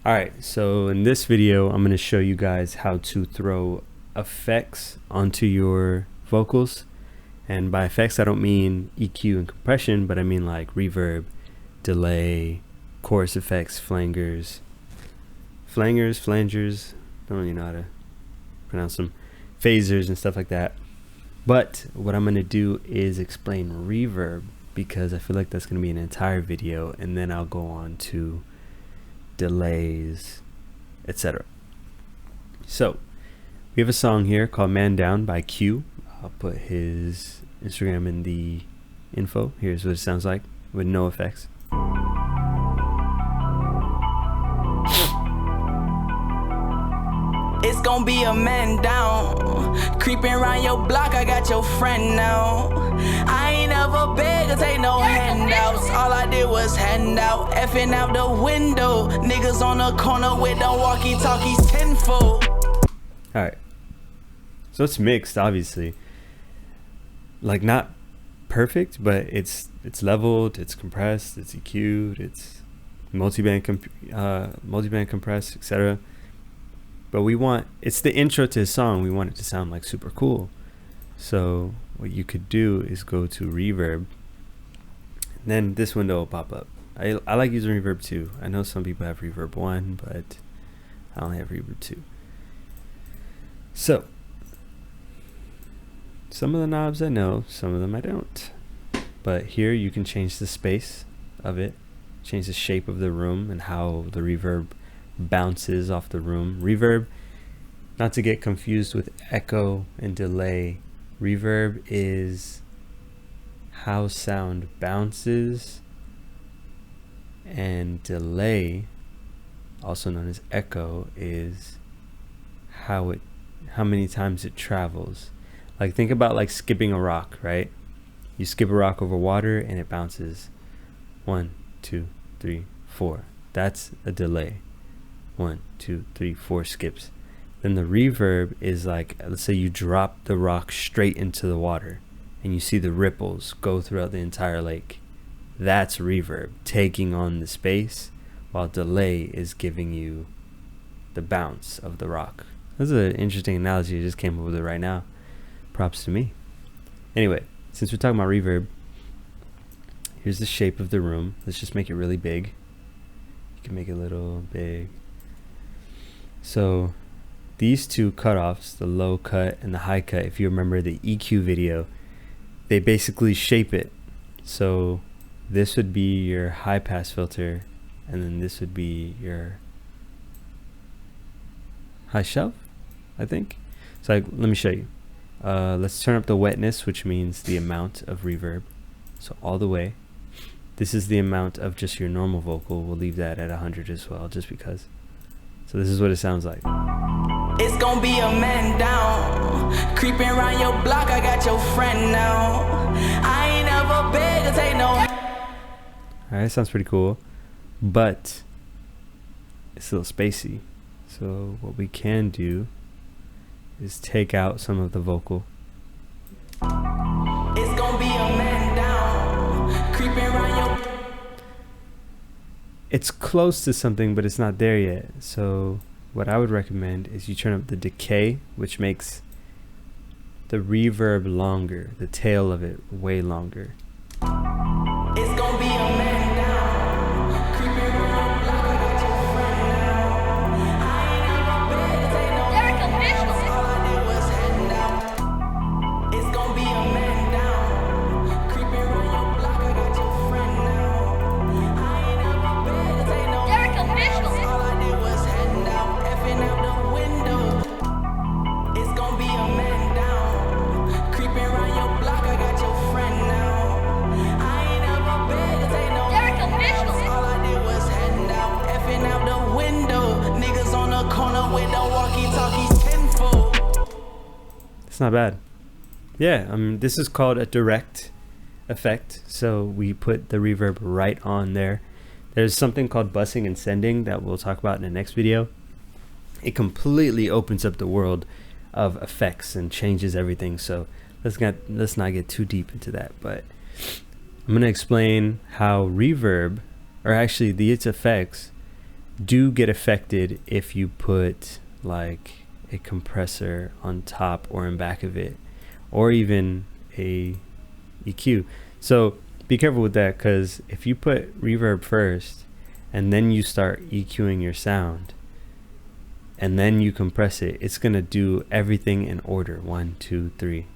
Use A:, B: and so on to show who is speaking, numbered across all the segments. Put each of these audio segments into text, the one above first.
A: Alright, so in this video I'm going to show you guys how to throw effects onto your vocals. And by effects I don't mean EQ and compression, but I mean like reverb, delay, chorus effects, flangers, flangers, don't really know how to pronounce them, phasers and stuff like that. But what I'm going to do is explain reverb, because I feel like that's going to be an entire video, and then I'll go on to delays, etc. So we have a song here called Man Down by Q. I'll put his Instagram in the info. Here's what it sounds like with no effects.
B: It's gonna be a man down, creeping around your block. I got your friend now. I ain't never beg or take no handouts. All I did was hand out, effing out the window. Niggas on the corner with the walkie-talkies tenfold.
A: All right, so it's mixed, obviously. Like not perfect, but it's leveled, it's compressed, it's EQ'd, it's multiband compressed, etc. But it's the intro to his song. We want it to sound like super cool. So what you could do is go to reverb, and then this window will pop up. I like using reverb 2. I know some people have reverb 1, but I only have reverb 2. So some of the knobs I know, some of them I don't. But here you can change the space of it, change the shape of the room and how the reverb bounces off the room. Reverb, not to get confused with echo and delay, reverb is how sound bounces, and delay, also known as echo, is how many times it travels. Like think about like skipping a rock, right? You skip a rock over water and it bounces 1, 2, 3, 4. That's a delay. 1, 2, 3, 4 skips. Then the reverb is like, let's say you drop the rock straight into the water and you see the ripples go throughout the entire lake. That's reverb, taking on the space, while delay is giving you the bounce of the rock. That's an interesting analogy. I just came up with it right now. Props to me. Anyway, since we're talking about reverb, here's the shape of the room. Let's just make it really big. You can make it a little big. So these two cutoffs, the low cut and the high cut, if you remember the EQ video, they basically shape it. So this would be your high pass filter, and then this would be your high shelf, I think. So let me show you. Let's turn up the wetness, which means the amount of reverb. So all the way. This is the amount of just your normal vocal. We'll leave that at 100 as well, just because. So this is what it sounds like.
B: It's gonna be a man down, creeping around your block. I got your friend now. I ain't never beg or take no.
A: Alright, sounds pretty cool, but it's a little spacey. So what we can do is take out some of the vocal.
B: It's gonna be a man down, creeping around your.
A: It's close to something, but it's not there yet. So what I would recommend is you turn up the decay, which makes the reverb longer, the tail of it way longer.
B: It's gonna be a man down, creeping around your block. I got your friend now. I ain't never beg to take no. All I did was hand out. It's gonna be a man down, creeping around your block. I got your friend now. I ain't never beg to take no. All I did was hand out, effing out the window. It's gonna be a man down, creeping around your block. I got your friend now. I ain't never beg to take no. All I did was hand out, effing out the window. Niggas on the corner with the walkie-talkies tenfold.
A: It's not bad. Yeah, this is called a direct effect. So we put the reverb right on there. There's something called busing and sending that we'll talk about in the next video. It completely opens up the world of effects and changes everything. So let's not get too deep into that. But I'm going to explain how reverb, or actually its effects, do get affected if you put like a compressor on top or in back of it, or even a EQ. So be careful with that, because if you put reverb first and then you start EQing your sound and then you compress it, it's gonna do everything in order. 1, 2, 3.
B: It's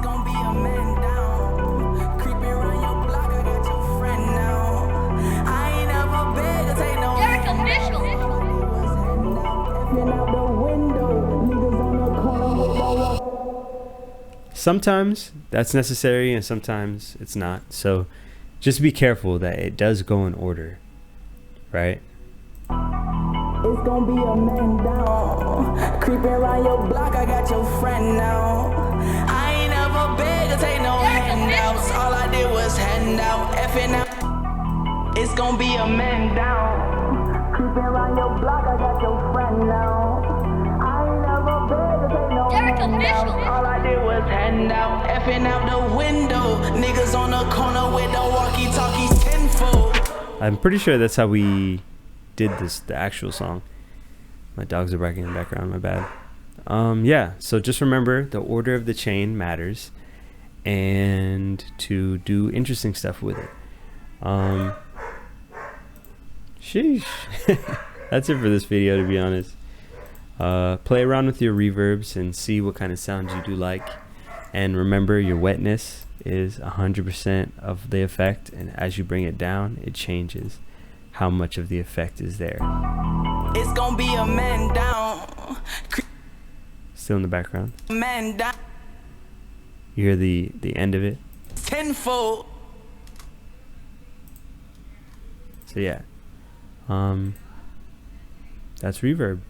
B: gonna be a man down. Creeping around your block, I got your friend now. I ain't never beg to take no
C: Derek official.
B: out the window. Niggas on the corner with no.
A: Sometimes that's necessary and sometimes it's not. So just be careful that it does go in order, right?
B: It's gonna be a man down. Creeping around your block, I got your friend now. I ain't never beg to take no handouts. All I did was hand out, effing out. It's gonna be a man down. Creeping around your block, I got your friend now. I ain't never beg to take no
C: Derek
B: handouts.
C: official.
B: All I did was hand out, effing out the window. Niggas on the corner with the walkie-talkies tenfold.
A: I'm pretty sure that's how we did the actual song. My dogs are barking in the background, my bad. Yeah, so just remember the order of the chain matters, and to do interesting stuff with it. Sheesh. That's it for this video, to be honest. Play around with your reverbs and see what kind of sounds you do like, and remember your wetness is 100% of the effect, and as you bring it down, it changes how much of the effect is there.
B: It's gonna be a man down.
A: Still in the background,
B: Man down.
A: you hear the end of it.
B: Tenfold.
A: So yeah, that's reverb.